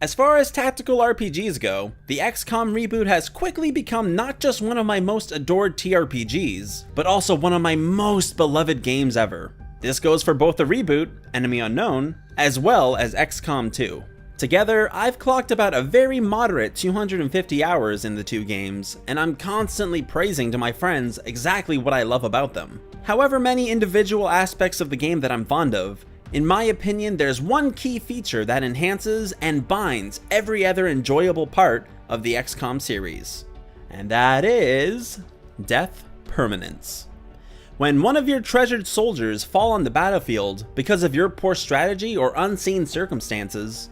As far as tactical RPGs go, the Xcom reboot has quickly become not just one of my most adored TRPGs, but also one of my most beloved games ever. This goes for both the reboot, Enemy Unknown, as well as Xcom 2. Together, I've clocked about a very moderate 250 hours in the two games, and I'm constantly praising to my friends exactly what I love about them. However many individual aspects of the game that I'm fond of, in my opinion, there's one key feature that enhances and binds every other enjoyable part of the Xcom series. And that is death permanence. When one of your treasured soldiers fall on the battlefield because of your poor strategy or unseen circumstances,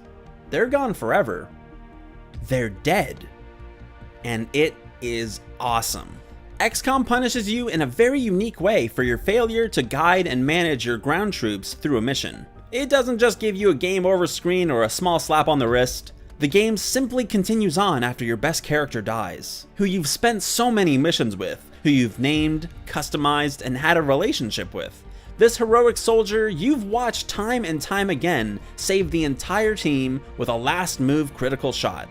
they're gone forever. They're dead. And it is awesome. Xcom punishes you in a very unique way for your failure to guide and manage your ground troops through a mission. It doesn't just give you a game over screen or a small slap on the wrist. The game simply continues on after your best character dies, who you've spent so many missions with, who you've named, customized, and had a relationship with. This heroic soldier you've watched time and time again save the entire team with a last move critical shot.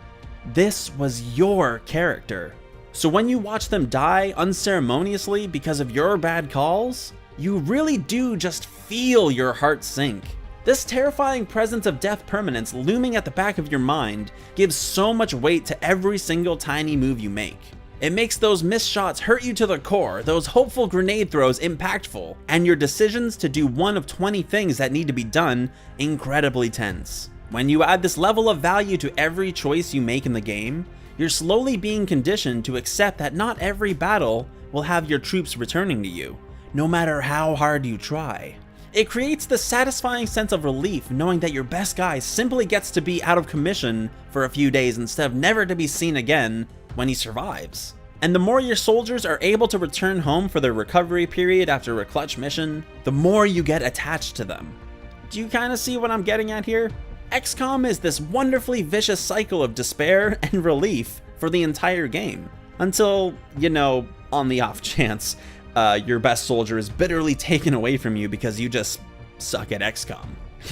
This was your character. So when you watch them die unceremoniously because of your bad calls, you really do just feel your heart sink. This terrifying presence of death permanence looming at the back of your mind gives so much weight to every single tiny move you make. It makes those missed shots hurt you to the core, those hopeful grenade throws impactful, and your decisions to do one of 20 things that need to be done incredibly tense. When you add this level of value to every choice you make in the game, you're slowly being conditioned to accept that not every battle will have your troops returning to you, no matter how hard you try. It creates the satisfying sense of relief knowing that your best guy simply gets to be out of commission for a few days instead of never to be seen again when he survives. And the more your soldiers are able to return home for their recovery period after a clutch mission, the more you get attached to them. Do you kind of see what I'm getting at here? Xcom is this wonderfully vicious cycle of despair and relief for the entire game. Until, on the off chance, your best soldier is bitterly taken away from you because you just suck at Xcom.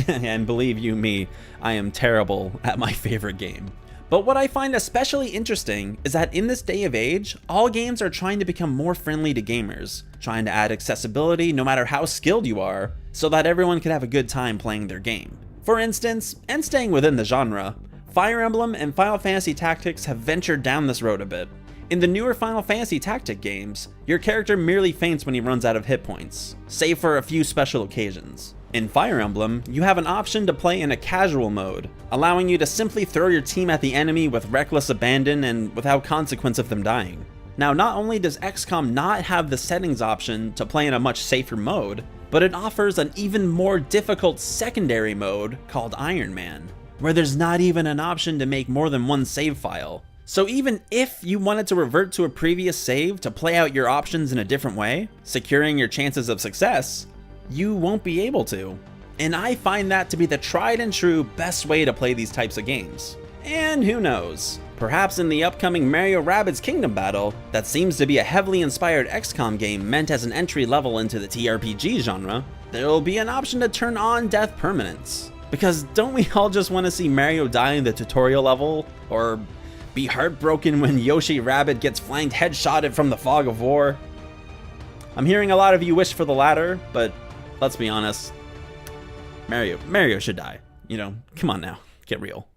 And believe you me, I am terrible at my favorite game. But what I find especially interesting is that in this day of age, all games are trying to become more friendly to gamers, trying to add accessibility no matter how skilled you are, so that everyone can have a good time playing their game. For instance, and staying within the genre, Fire Emblem and Final Fantasy Tactics have ventured down this road a bit. In the newer Final Fantasy Tactic games, your character merely faints when he runs out of hit points, save for a few special occasions. In Fire Emblem, you have an option to play in a casual mode, allowing you to simply throw your team at the enemy with reckless abandon and without consequence of them dying. Now, not only does Xcom not have the settings option to play in a much safer mode, but it offers an even more difficult secondary mode called Iron Man, where there's not even an option to make more than one save file. So even if you wanted to revert to a previous save to play out your options in a different way, securing your chances of success, you won't be able to. And I find that to be the tried and true best way to play these types of games. And who knows, perhaps in the upcoming Mario Rabbids Kingdom Battle, that seems to be a heavily inspired Xcom game meant as an entry level into the TRPG genre, there'll be an option to turn on death permanence. Because don't we all just want to see Mario die in the tutorial level, or be heartbroken when Yoshi Rabbit gets flanked headshotted from the fog of war? I'm hearing a lot of you wish for the latter, but let's be honest, Mario should die. Come on now, get real.